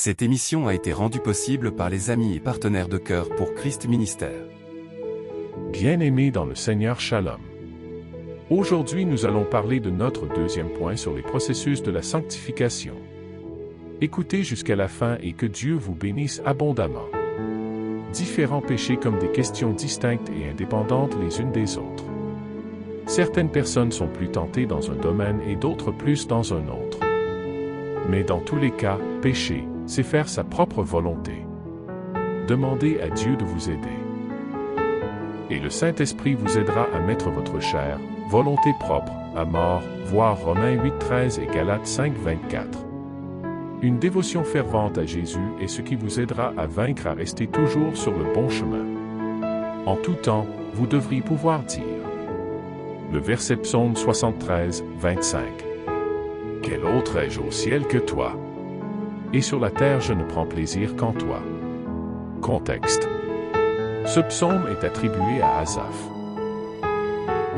Cette émission a été rendue possible par les amis et partenaires de Cœur pour Christ Ministère. Bien-aimés dans le Seigneur Shalom. Aujourd'hui, nous allons parler de notre deuxième point sur les processus de la sanctification. Écoutez jusqu'à la fin et que Dieu vous bénisse abondamment. Différents péchés comme des questions distinctes et indépendantes les unes des autres. Certaines personnes sont plus tentées dans un domaine et d'autres plus dans un autre. Mais dans tous les cas, pécher, c'est faire sa propre volonté. Demandez à Dieu de vous aider. Et le Saint-Esprit vous aidera à mettre votre chair, volonté propre, à mort, voir Romains 8:13 et Galates 5:24. Une dévotion fervente à Jésus est ce qui vous aidera à vaincre à rester toujours sur le bon chemin. En tout temps, vous devriez pouvoir dire. Le verset Psaume 73, 25. Quel autre ai-je au ciel que toi? Et sur la terre je ne prends plaisir qu'en toi. Contexte. Ce psaume est attribué à Asaph.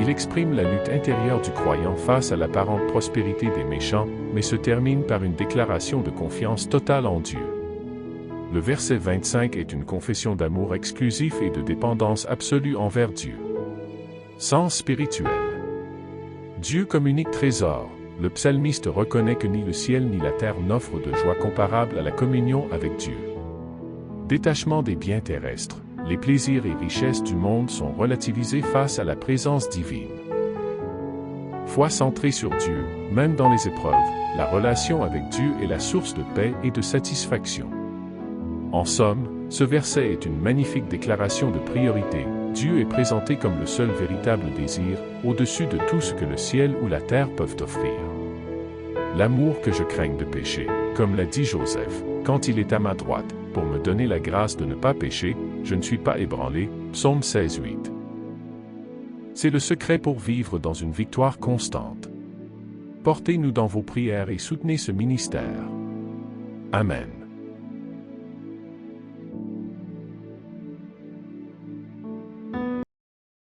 Il exprime la lutte intérieure du croyant face à l'apparente prospérité des méchants, mais se termine par une déclaration de confiance totale en Dieu. Le verset 25 est une confession d'amour exclusif et de dépendance absolue envers Dieu. Sens spirituel. Dieu comme unique trésor. Le psalmiste reconnaît que ni le ciel ni la terre n'offrent de joie comparable à la communion avec Dieu. Détachement des biens terrestres. Les plaisirs et richesses du monde sont relativisés face à la présence divine. Foi centrée sur Dieu, même dans les épreuves, la relation avec Dieu est la source de paix et de satisfaction. En somme, ce verset est une magnifique déclaration de priorité. Dieu est présenté comme le seul véritable désir, au-dessus de tout ce que le ciel ou la terre peuvent offrir. L'amour que je craigne de pécher, comme l'a dit Joseph, quand il est à ma droite, pour me donner la grâce de ne pas pécher, je ne suis pas ébranlé. Psaume 16:8. C'est le secret pour vivre dans une victoire constante. Portez-nous dans vos prières et soutenez ce ministère. Amen.